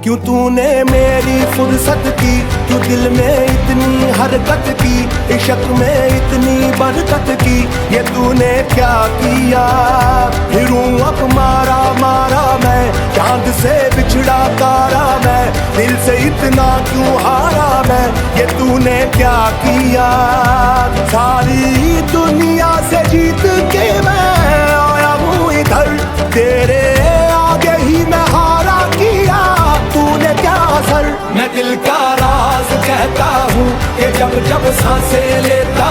क्यों तूने मेरी फुर्सत की, क्यों दिल में इतनी हरकत की, इश्क में इतनी बरकत की, ये तूने क्या किया। फिरूं अब मारा मारा मैं, चांद से बिछड़ा तारा मैं, दिल से इतना क्यों हारा मैं, ये तूने क्या किया। सारी दुनिया से जीत के मैं आया हूँ इधर, तेरे आगे ही मैं हारा किया, तूने क्या असर। मैं दिल का राज कहता हूँ कि जब जब सांसें लेता